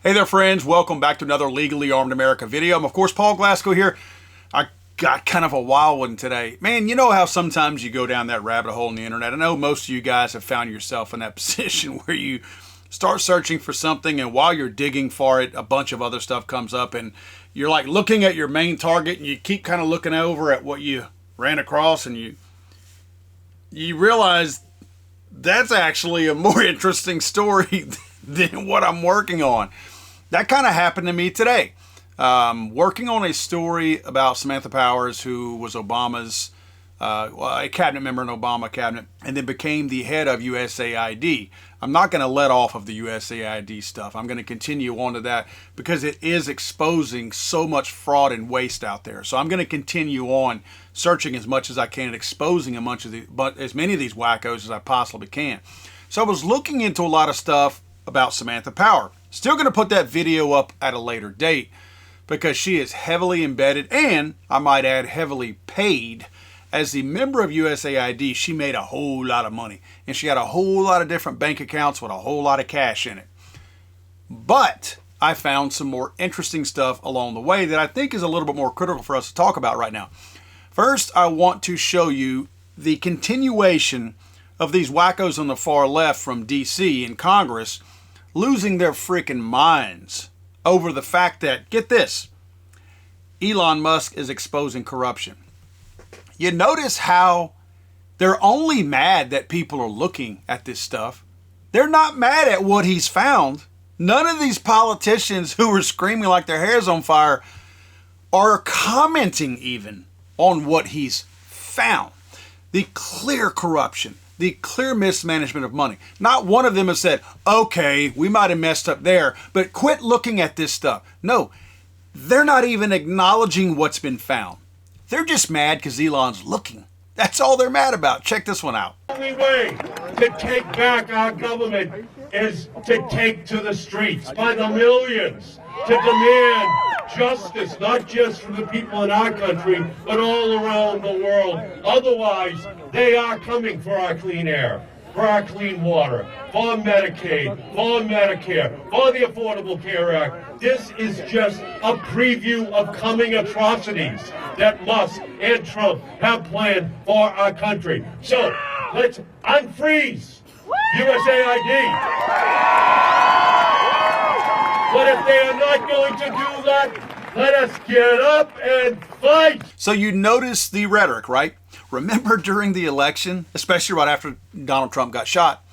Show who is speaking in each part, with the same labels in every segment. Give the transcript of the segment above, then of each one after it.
Speaker 1: Hey there, friends. Welcome back to another Legally Armed America video. I'm, of course, Paul Glasgow here. I got kind of a wild one today. Man, you know how sometimes you go down that rabbit hole on the internet. I know most of you guys have found yourself in that position where you start searching for something, and while you're digging for it, a bunch of other stuff comes up, and you're like looking at your main target, and you keep kind of looking over at what you ran across, and you realize that's actually a more interesting story than what I'm working on. That kind of happened to me today. Working on a story about Samantha Powers, who was Obama's, a cabinet member in Obama cabinet, and then became the head of USAID. I'm not going to let off of the USAID stuff. I'm going to continue on to that because it is exposing so much fraud and waste out there. So I'm going to continue on searching as much as I can and exposing as many of these wackos as I possibly can. So I was looking into a lot of stuff about Samantha Power. Still going to put that video up at a later date because she is heavily embedded and, I might add, heavily paid. As the member of USAID, she made a whole lot of money, and she had a whole lot of different bank accounts with a whole lot of cash in it. But I found some more interesting stuff along the way that I think is a little bit more critical for us to talk about right now. First, I want to show you the continuation of these wackos on the far left from DC and Congress losing their freaking minds over the fact that, get this, Elon Musk is exposing corruption. You notice how they're only mad that people are looking at this stuff. They're not mad at what he's found. None of these politicians who are screaming like their hair's on fire are commenting even on what he's found. The clear corruption, the clear mismanagement of money. Not one of them has said, okay, we might have messed up there, but quit looking at this stuff. No, they're not even acknowledging what's been found. They're just mad because Elon's looking. That's all they're mad about. Check this one out.
Speaker 2: The only way to take back our government is to take to the streets by the millions to demand justice, not just for the people in our country, but all around the world. Otherwise, they are coming for our clean air, for our clean water, for Medicaid, for Medicare, for the Affordable Care Act. This is just a preview of coming atrocities that Musk and Trump have planned for our country. So let's unfreeze USAID. But if they are not going to do that, let us get up and fight.
Speaker 1: So you notice the rhetoric, right? Remember during the election, especially right after Donald Trump got shot,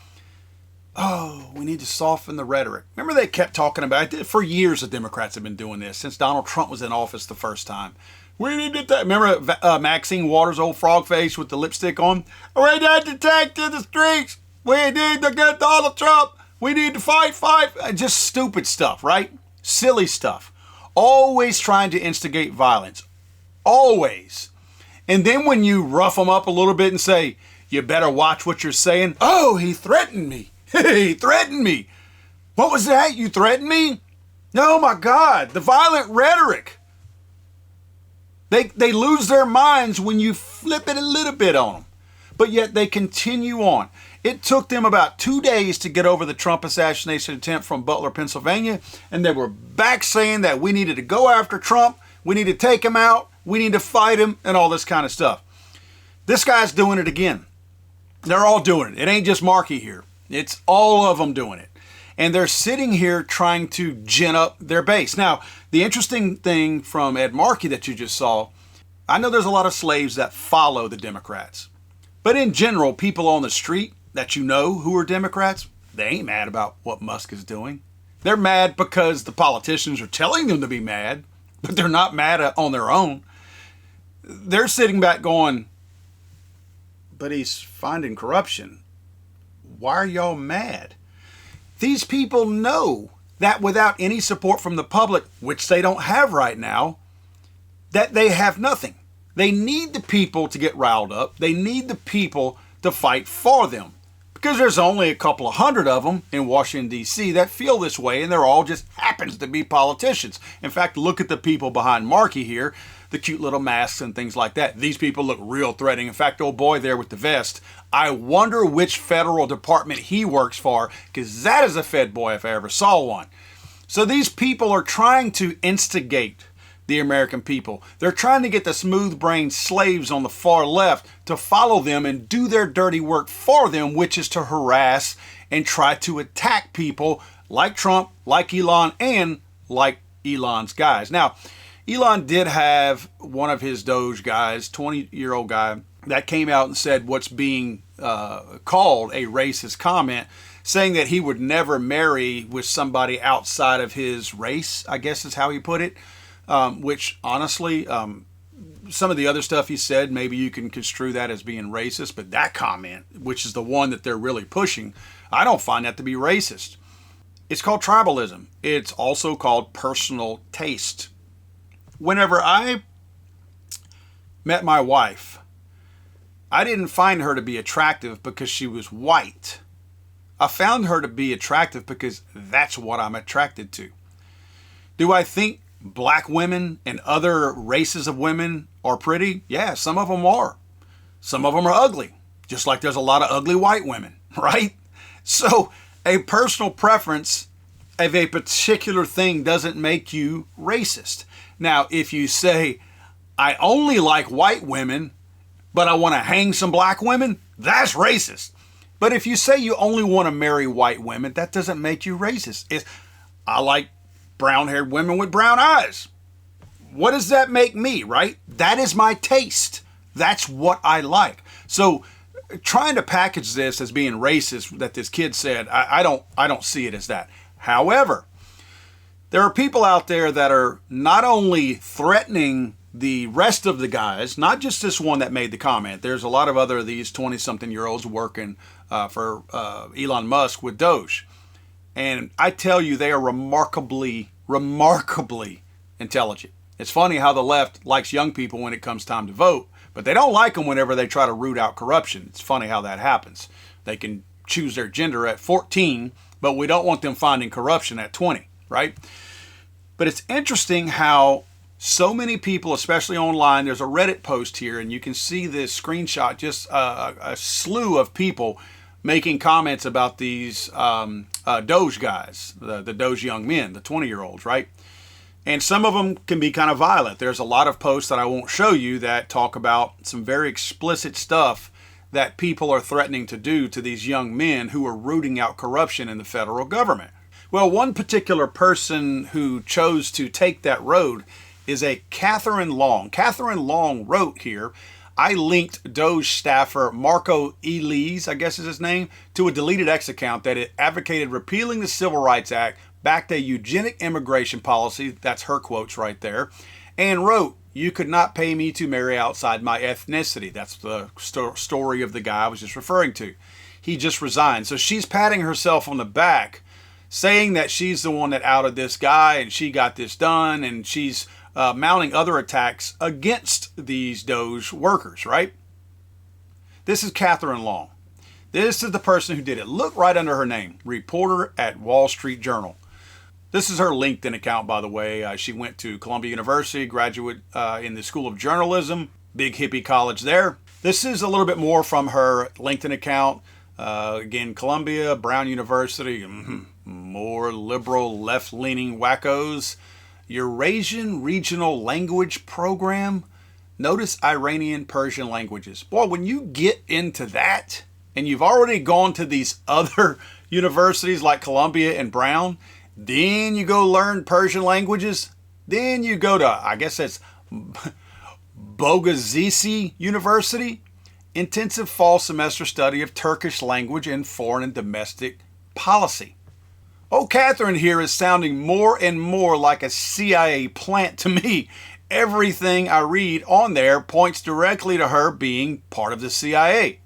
Speaker 1: oh, we need to soften the rhetoric. Remember they kept talking about it? For years the Democrats have been doing this, since Donald Trump was in office the first time. We need to remember Maxine Waters' old frog face with the lipstick on? We need to take to the streets. We need to get Donald Trump. We need to fight. Just stupid stuff, right? Silly stuff. Always trying to instigate violence. Always. And then when you rough them up a little bit and say, you better watch what you're saying. Oh, he threatened me. He threatened me. What was that? You threatened me? Oh my God, the violent rhetoric. They lose their minds when you flip it a little bit on them. But yet they continue on. It took them about 2 days to get over the Trump assassination attempt from Butler, Pennsylvania. And they were back saying that we needed to go after Trump. We need to take him out. We need to fight him and all this kind of stuff. This guy's doing it again. They're all doing it. It ain't just Markey here. It's all of them doing it. And they're sitting here trying to gin up their base. Now, the interesting thing from Ed Markey that you just saw, I know there's a lot of slaves that follow the Democrats. But in general, people on the street that you know who are Democrats, they ain't mad about what Musk is doing. They're mad because the politicians are telling them to be mad, but they're not mad on their own. They're sitting back going, but he's finding corruption. Why are y'all mad? These people know that without any support from the public, which they don't have right now, that they have nothing. They need the people to get riled up. They need the people to fight for them. Because there's only a couple of hundred of them in Washington, D.C. that feel this way, and they're all just happens to be politicians. In fact, look at the people behind Markey here, the cute little masks and things like that. These people look real threatening. In fact, old boy there with the vest, I wonder which federal department he works for, because that is a Fed boy if I ever saw one. So these people are trying to instigate the American people. They're trying to get the smooth-brained slaves on the far left to follow them and do their dirty work for them, which is to harass and try to attack people like Trump, like Elon, and like Elon's guys. Now, Elon did have one of his Doge guys, 20-year-old guy, that came out and said what's being called a racist comment, saying that he would never marry with somebody outside of his race, I guess is how he put it, which honestly, some of the other stuff he said, maybe you can construe that as being racist, but that comment, which is the one that they're really pushing, I don't find that to be racist. It's called tribalism. It's also called personal taste. Whenever I met my wife, I didn't find her to be attractive because she was white. I found her to be attractive because that's what I'm attracted to. Do I think black women and other races of women are pretty? Yeah, some of them are. Some of them are ugly, just like there's a lot of ugly white women, right? So a personal preference of a particular thing doesn't make you racist. Now, if you say, I only like white women, but I want to hang some black women, that's racist. But if you say you only want to marry white women, that doesn't make you racist. I like brown-haired women with brown eyes. What does that make me, right? That is my taste. That's what I like. So trying to package this as being racist that this kid said, I don't see it as that. However, there are people out there that are not only threatening the rest of the guys, not just this one that made the comment. There's a lot of other of these 20-something-year-olds working for Elon Musk with Doge. And I tell you, they are remarkably intelligent. It's funny how the left likes young people when it comes time to vote, but they don't like them whenever they try to root out corruption. It's funny how that happens. They can choose their gender at 14, but we don't want them finding corruption at 20, right? But it's interesting how so many people, especially online, there's a Reddit post here, and you can see this screenshot, just a slew of people making comments about these Doge guys, the Doge young men, the 20-year-olds, right? And some of them can be kind of violent. There's a lot of posts that I won't show you that talk about some very explicit stuff that people are threatening to do to these young men who are rooting out corruption in the federal government. Well, one particular person who chose to take that road is a Catherine Long. Catherine Long wrote here, I linked Doge staffer Marco Elise, I guess is his name, to a deleted X account that it advocated repealing the Civil Rights Act, backed a eugenic immigration policy, that's her quotes right there, and wrote, you could not pay me to marry outside my ethnicity. That's the story of the guy I was just referring to. He just resigned. So she's patting herself on the back, saying that she's the one that outed this guy and she got this done, and she's mounting other attacks against these Doge workers, right? This is Catherine Long. This is the person who did it. Look right under her name, reporter at Wall Street Journal. This is her LinkedIn account, by the way. She went to Columbia University, graduate in the School of Journalism, big hippie college there. This is a little bit more from her LinkedIn account. Again, Columbia, Brown University, more liberal, left-leaning wackos. Eurasian Regional Language Program. Notice Iranian Persian languages. Boy, when you get into that, and you've already gone to these other universities like Columbia and Brown, then you go learn Persian languages, then you go to, I guess that's Bogazici University, intensive fall semester study of Turkish language and foreign and domestic policy. Oh, Catherine here is sounding more and more like a CIA plant to me. Everything I read on there points directly to her being part of the CIA.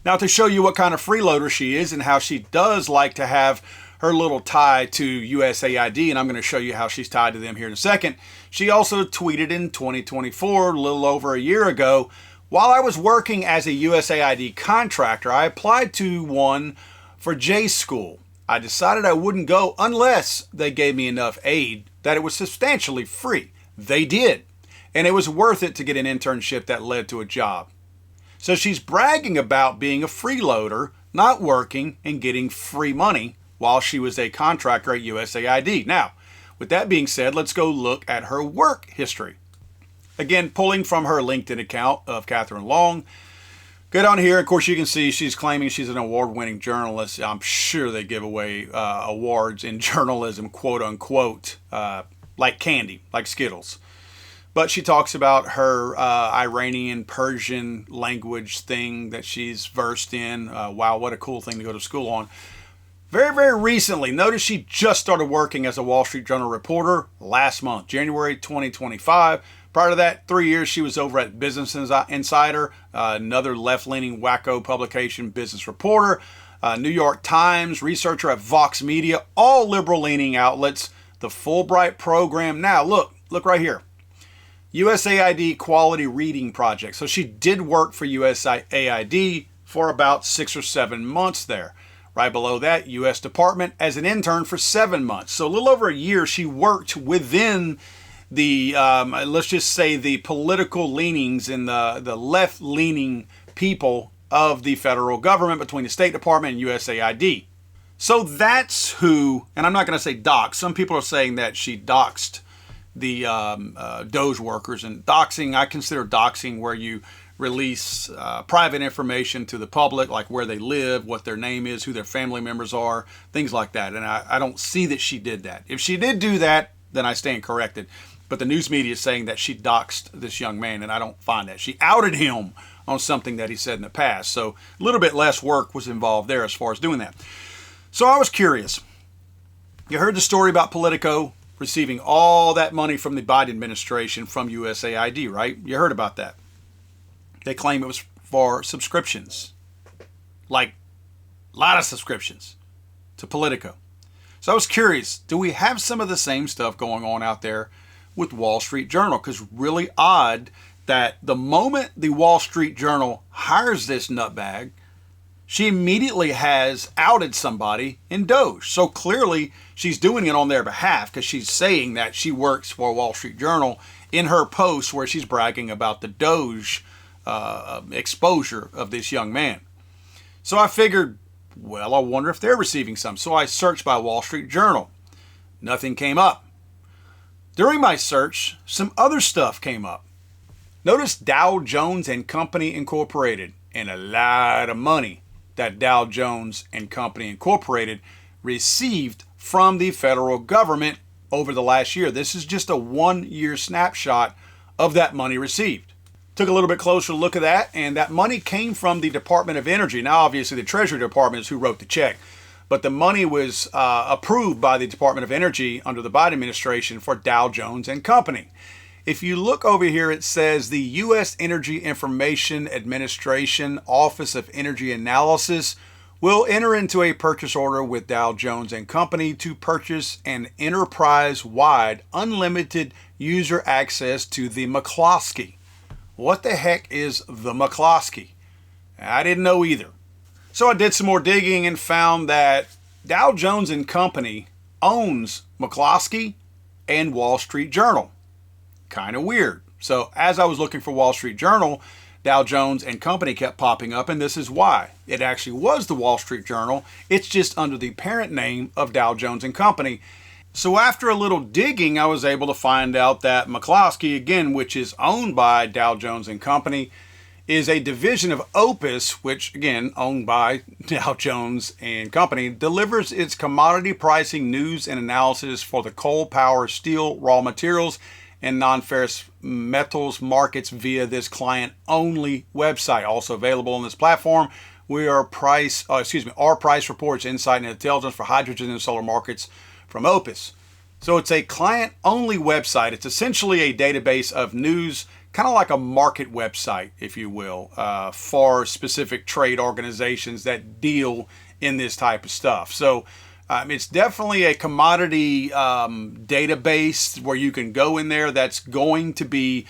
Speaker 1: Now, to show you what kind of freeloader she is and how she does like to have her little tie to USAID, and I'm going to show you how she's tied to them here in a second, she also tweeted in 2024, a little over a year ago, while I was working as a USAID contractor, I applied to one for J School. I decided I wouldn't go unless they gave me enough aid that it was substantially free. They did. And it was worth it to get an internship that led to a job. So she's bragging about being a freeloader, not working, and getting free money while she was a contractor at USAID. Now, with that being said, let's go look at her work history. Again, pulling from her LinkedIn account of Catherine Long. Go down here, of course, you can see she's claiming she's an award-winning journalist. I'm sure they give away awards in journalism, quote unquote, like candy, like Skittles. But she talks about her Iranian Persian language thing that she's versed in. Wow, what a cool thing to go to school on. Very, very recently, notice she just started working as a Wall Street Journal reporter last month, January 2025. Prior to that, 3 years she was over at Business Insider, another left-leaning wacko publication, business reporter, New York Times, researcher at Vox Media, all liberal-leaning outlets, the Fulbright program. Now, look right here. USAID Quality Reading Project. So she did work for USAID for about 6 or 7 months there. Right below that, U.S. Department as an intern for 7 months. So a little over a year she worked within the, let's just say, the political leanings and the left-leaning people of the federal government between the State Department and USAID. So that's who, and I'm not going to say doxed. Some people are saying that she doxed the Doge workers. And doxing, I consider doxing where you release private information to the public, like where they live, what their name is, who their family members are, things like that. And I don't see that she did that. If she did do that, then I stand corrected. But the news media is saying that she doxed this young man, and I don't find that. She outed him on something that he said in the past. So a little bit less work was involved there as far as doing that. So I was curious. You heard the story about Politico receiving all that money from the Biden administration from USAID, right? You heard about that. They claim it was for subscriptions, like a lot of subscriptions to Politico. So I was curious, do we have some of the same stuff going on out there with Wall Street Journal? Because really odd that the moment the Wall Street Journal hires this nutbag, she immediately has outed somebody in Doge. So clearly she's doing it on their behalf because she's saying that she works for Wall Street Journal in her post where she's bragging about the Doge exposure of this young man. So I figured, well, I wonder if they're receiving some. So I searched by Wall Street Journal. Nothing came up. During my search, some other stuff came up. Notice Dow Jones and Company Incorporated, and a lot of money that Dow Jones and Company Incorporated received from the federal government over the last year. This is just a 1-year snapshot of that money received. Took a little bit closer look at that, and that money came from the Department of Energy. Now, obviously, the Treasury Department is who wrote the check, but the money was approved by the Department of Energy under the Biden administration for Dow Jones and Company. If you look over here, it says the U.S. Energy Information Administration Office of Energy Analysis will enter into a purchase order with Dow Jones and Company to purchase an enterprise-wide unlimited user access to the McCloskey. What the heck is the McCloskey? I didn't know either. So I did some more digging and found that Dow Jones and Company owns McCloskey and Wall Street Journal. Kind of weird. So as I was looking for Wall Street Journal, Dow Jones and Company kept popping up, and this is why. It actually was the Wall Street Journal. It's just under the parent name of Dow Jones and Company. So after a little digging, I was able to find out that McCloskey, again, which is owned by Dow Jones and Company, is a division of Opus, which, again, owned by Dow Jones and Company, delivers its commodity pricing news and analysis for the coal, power, steel, raw materials, and non-ferrous metals markets via this client-only website. Also available on this platform, our price reports, insight, and intelligence for hydrogen and solar markets from Opus. So it's a client-only website. It's essentially a database of news, kind of like a market website, if you will, for specific trade organizations that deal in this type of stuff. So it's definitely a commodity database where you can go in there that's going to be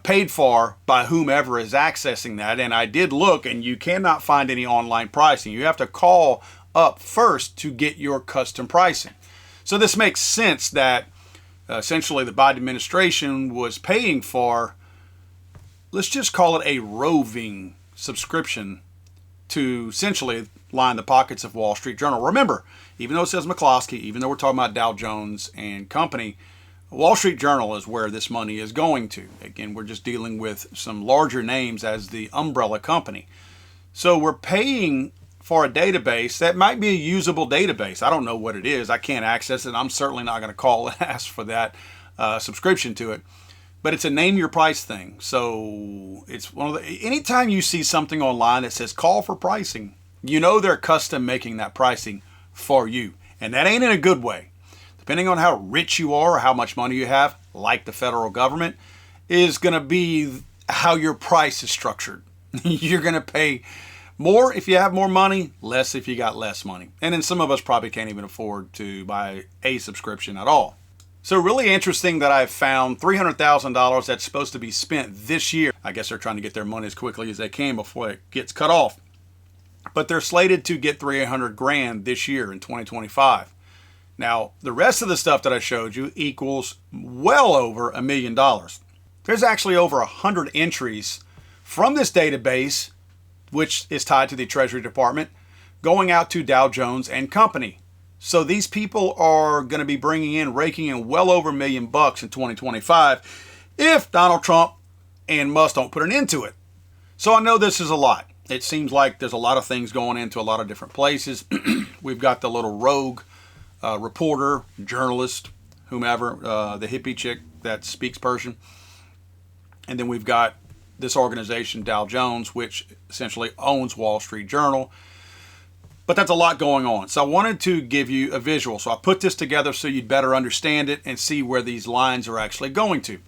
Speaker 1: paid for by whomever is accessing that. And I did look, and you cannot find any online pricing. You have to call up first to get your custom pricing. So this makes sense that essentially the Biden administration was paying for, let's just call it a roving subscription to essentially line the pockets of Wall Street Journal. Remember, even though it says McCloskey, even though we're talking about Dow Jones and Company, Wall Street Journal is where this money is going to. Again, we're just dealing with some larger names as the umbrella company. So we're paying for a database that might be a usable database. I don't know what it is. I can't access it. I'm certainly not going to call and ask for that subscription to it. But it's a name your price thing. So it's one of the, anytime you see something online that says call for pricing, you know they're custom making that pricing for you. And that ain't in a good way. Depending on how rich you are or how much money you have, like the federal government, is going to be how your price is structured. You're going to pay more if you have more money, less if you got less money. And then some of us probably can't even afford to buy a subscription at all. So really interesting that I've found $300,000 that's supposed to be spent this year. I guess they're trying to get their money as quickly as they can before it gets cut off. But they're slated to get $300,000 this year in 2025. Now, the rest of the stuff that I showed you equals well over $1 million. There's actually over 100 entries from this database, which is tied to the Treasury Department, going out to Dow Jones and Company. So these people are going to be raking in well over $1 million in 2025 if Donald Trump and Musk don't put an end to it. So I know this is a lot. It seems like there's a lot of things going into a lot of different places. We've got the little rogue reporter, journalist, whomever, the hippie chick that speaks Persian. And then we've got this organization, Dow Jones, which essentially owns Wall Street Journal. But that's a lot going on. So I wanted to give you a visual. So I put this together so you'd better understand it and see where these lines are actually going to.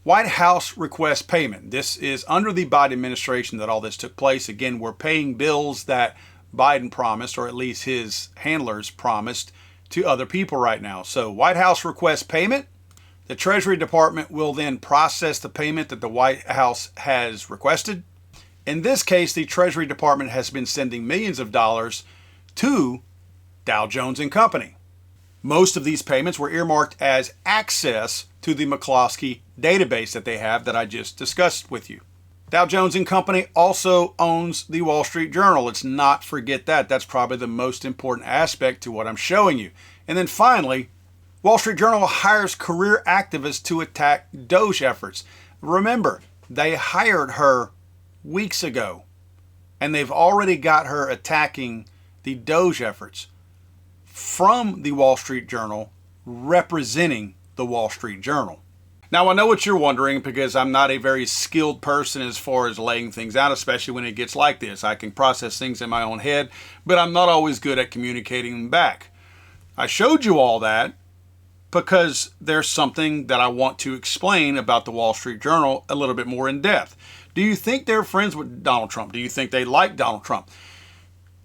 Speaker 1: White House requests payment. This is under the Biden administration that all this took place. Again, we're paying bills that Biden promised, or at least his handlers promised, to other people right now. So White House requests payment. The Treasury Department will then process the payment that the White House has requested. In this case, the Treasury Department has been sending millions of dollars to Dow Jones and Company. Most of these payments were earmarked as access to the McCloskey database that they have that I just discussed with you. Dow Jones and Company also owns the Wall Street Journal. Let's not forget that. That's probably the most important aspect to what I'm showing you. And then finally, Wall Street Journal hires career activists to attack Doge efforts. Remember, they hired her weeks ago, and they've already got her attacking the Doge efforts from the Wall Street Journal, representing the Wall Street Journal. Now, I know what you're wondering, because I'm not a very skilled person as far as laying things out, especially when it gets like this. I can process things in my own head, but I'm not always good at communicating them back. I showed you all that because there's something that I want to explain about the Wall Street Journal a little bit more in depth. Do you think they're friends with Donald Trump? Do you think they like Donald Trump?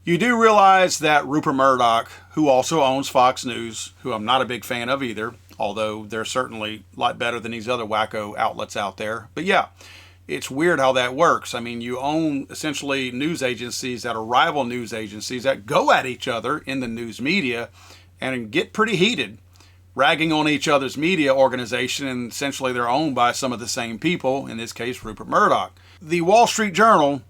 Speaker 1: You do realize that Rupert Murdoch, who also owns Fox News, who I'm not a big fan of either, although they're certainly a lot better than these other wacko outlets out there. But yeah, it's weird how that works. I mean, you own essentially news agencies that are rival news agencies that go at each other in the news media and get pretty heated, ragging on each other's media organization, and essentially they're owned by some of the same people, in this case, Rupert Murdoch. The Wall Street Journal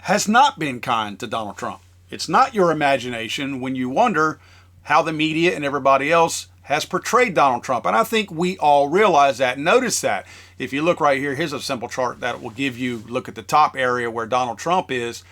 Speaker 1: has not been kind to Donald Trump. It's not your imagination when you wonder how the media and everybody else has portrayed Donald Trump. And I think we all realize that. Notice that. If you look right here, here's a simple chart that will give you, look at the top area where Donald Trump is.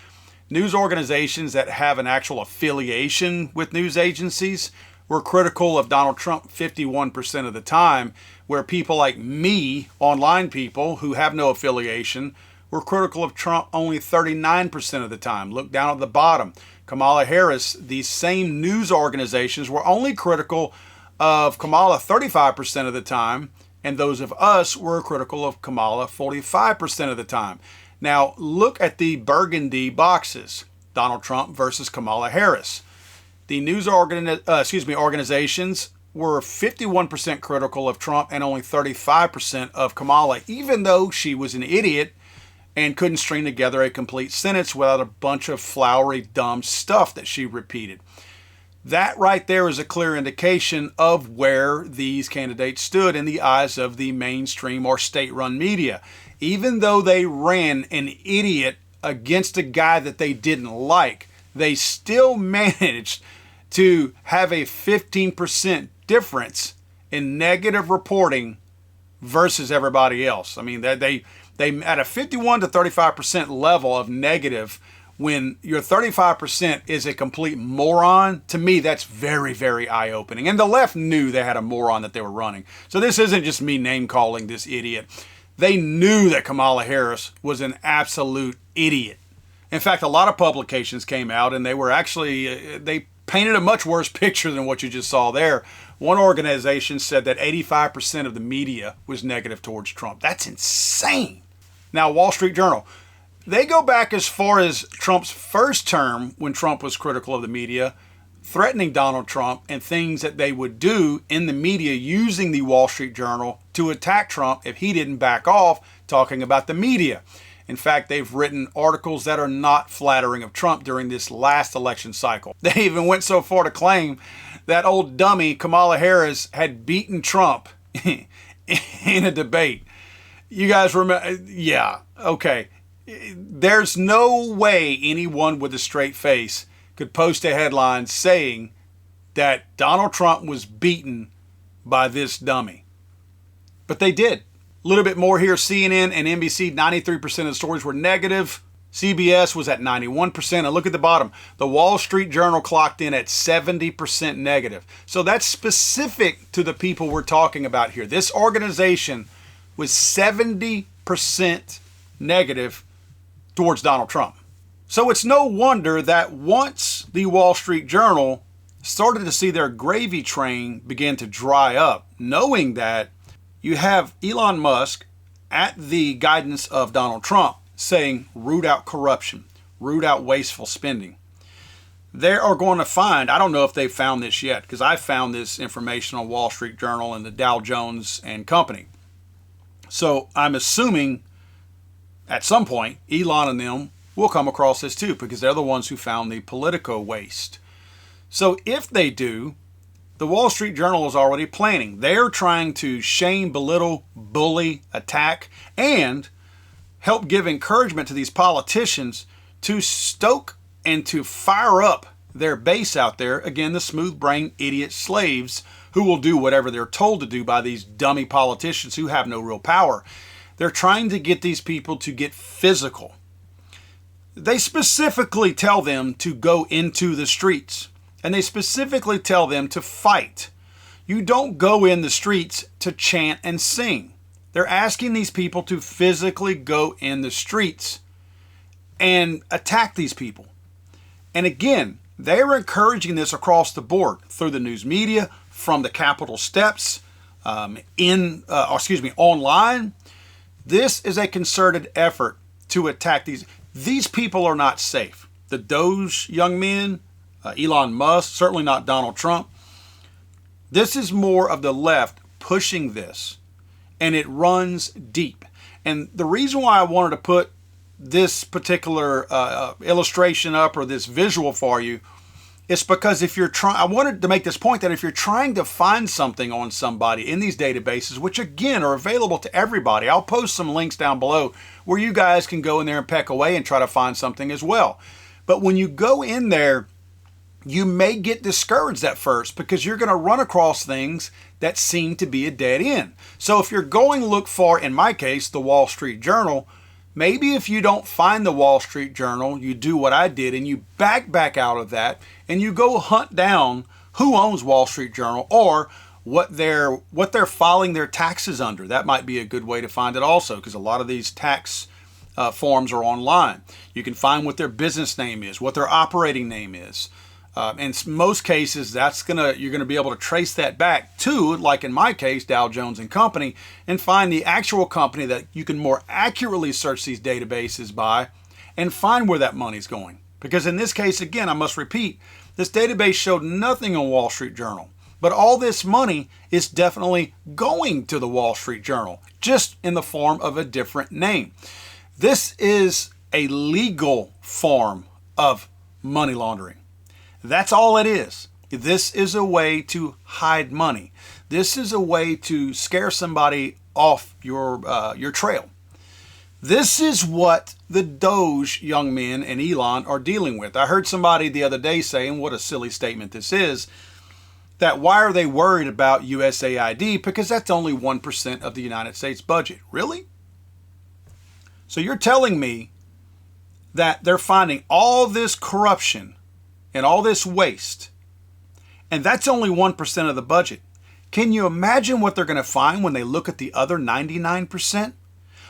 Speaker 1: News organizations that have an actual affiliation with news agencies were critical of Donald Trump 51% of the time, where people like me, online people who have no affiliation, were critical of Trump only 39% of the time. Look down at the bottom. Kamala Harris, these same news organizations were only critical of Kamala 35% of the time, and those of us were critical of Kamala 45% of the time. Now, look at the burgundy boxes. Donald Trump versus Kamala Harris. The news organizations were 51% critical of Trump and only 35% of Kamala, even though she was an idiot and couldn't string together a complete sentence without a bunch of flowery, dumb stuff that she repeated. That right there is a clear indication of where these candidates stood in the eyes of the mainstream or state-run media. Even though they ran an idiot against a guy that they didn't like, they still managed to have a 15% difference in negative reporting versus everybody else. I mean, they at a 51 to 35% level of negative, when your 35% is a complete moron. To me, that's very, very eye-opening. And the left knew they had a moron that they were running. So this isn't just me name-calling this idiot. They knew that Kamala Harris was an absolute idiot. In fact, a lot of publications came out and they were actually, they painted a much worse picture than what you just saw there. One organization said that 85% of the media was negative towards Trump. That's insane. Now, Wall Street Journal, they go back as far as Trump's first term when Trump was critical of the media, threatening Donald Trump and things that they would do in the media using the Wall Street Journal to attack Trump if he didn't back off talking about the media. In fact, they've written articles that are not flattering of Trump during this last election cycle. They even went so far to claim that old dummy Kamala Harris had beaten Trump in a debate. You guys remember? Yeah, okay. There's no way anyone with a straight face could post a headline saying that Donald Trump was beaten by this dummy. But they did. A little bit more here. CNN and NBC, 93% of the stories were negative. CBS was at 91%. And look at the bottom. The Wall Street Journal clocked in at 70% negative. So that's specific to the people we're talking about here. This organization was 70% negative towards Donald Trump. So it's no wonder that once the Wall Street Journal started to see their gravy train begin to dry up, knowing that you have Elon Musk at the guidance of Donald Trump saying, root out corruption, root out wasteful spending. They are going to find, I don't know if they've found this yet, because I found this information on Wall Street Journal and the Dow Jones and Company. So I'm assuming at some point, Elon and them will come across this too, because they're the ones who found the Politico waste. So if they do, the Wall Street Journal is already planning. They're trying to shame, belittle, bully, attack, and help give encouragement to these politicians to stoke and to fire up their base out there. Again, the smooth-brained idiot slaves who will do whatever they're told to do by these dummy politicians who have no real power. They're trying to get these people to get physical. They specifically tell them to go into the streets, and they specifically tell them to fight. You don't go in the streets to chant and sing. They're asking these people to physically go in the streets and attack these people. And again, they're encouraging this across the board through the news media, from the Capitol steps, online. This is a concerted effort to attack these. These people are not safe. The Doge young men, Elon Musk, certainly not Donald Trump. This is more of the left pushing this, and it runs deep. And the reason why I wanted to put this particular illustration up, or this visual for you, is because if you're trying, I wanted to make this point that if you're trying to find something on somebody in these databases, which again are available to everybody, I'll post some links down below where you guys can go in there and peck away and try to find something as well. But when you go in there, you may get discouraged at first because you're going to run across things that seem to be a dead end. So if you're going to look for, in my case, the Wall Street Journal, maybe if you don't find the Wall Street Journal, you do what I did and you back out of that and you go hunt down who owns Wall Street Journal or what they're filing their taxes under. That might be a good way to find it also, because a lot of these tax forms are online. You can find what their business name is, what their operating name is. In most cases, you're gonna be able to trace that back to, like in my case, Dow Jones and Company, and find the actual company that you can more accurately search these databases by and find where that money's going. Because in this case, again, I must repeat, this database showed nothing on Wall Street Journal, but all this money is definitely going to the Wall Street Journal, just in the form of a different name. This is a legal form of money laundering. That's all it is. This is a way to hide money. This is a way to scare somebody off your trail. This is what the Doge young men and Elon are dealing with. I heard somebody the other day saying, what a silly statement this is, that why are they worried about USAID? Because that's only 1% of the United States budget. Really? So you're telling me that they're finding all this corruption and all this waste, and that's only 1% of the budget. Can you imagine what they're going to find when they look at the other 99%?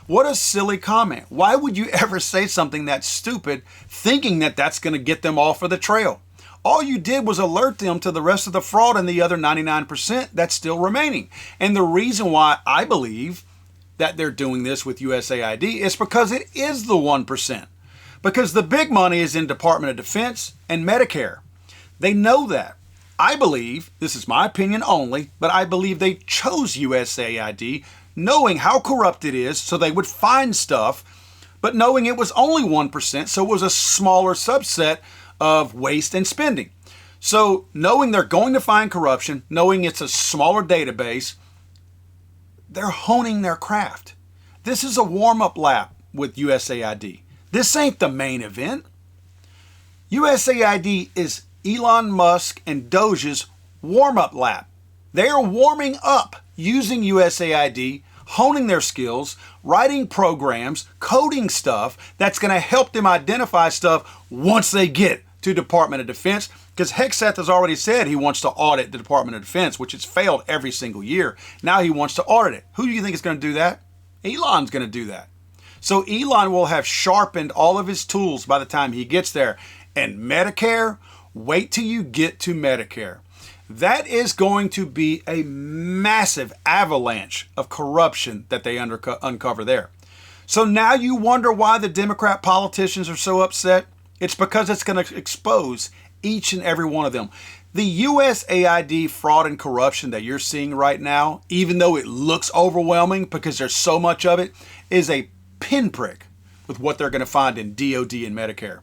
Speaker 1: What a silly comment. Why would you ever say something that stupid thinking that that's going to get them off of the trail? All you did was alert them to the rest of the fraud and the other 99% that's still remaining. And the reason why I believe that they're doing this with USAID is because it is the 1%. Because the big money is in Department of Defense and Medicare. They know that. I believe, this is my opinion only, but I believe they chose USAID knowing how corrupt it is so they would find stuff, but knowing it was only 1%, so it was a smaller subset of waste and spending. So knowing they're going to find corruption, knowing it's a smaller database, they're honing their craft. This is a warm-up lap with USAID. This ain't the main event. USAID is Elon Musk and Doge's warm-up lap. They are warming up using USAID, honing their skills, writing programs, coding stuff that's going to help them identify stuff once they get to Department of Defense. Because Hegseth has already said he wants to audit the Department of Defense, which has failed every single year. Now he wants to audit it. Who do you think is going to do that? Elon's going to do that. So Elon will have sharpened all of his tools by the time he gets there. And Medicare, wait till you get to Medicare. That is going to be a massive avalanche of corruption that they uncover there. So now you wonder why the Democrat politicians are so upset? It's because it's going to expose each and every one of them. The USAID fraud and corruption that you're seeing right now, even though it looks overwhelming because there's so much of it, is a pinprick with what they're going to find in DOD and Medicare.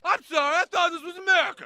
Speaker 3: I'm sorry, I thought this was America.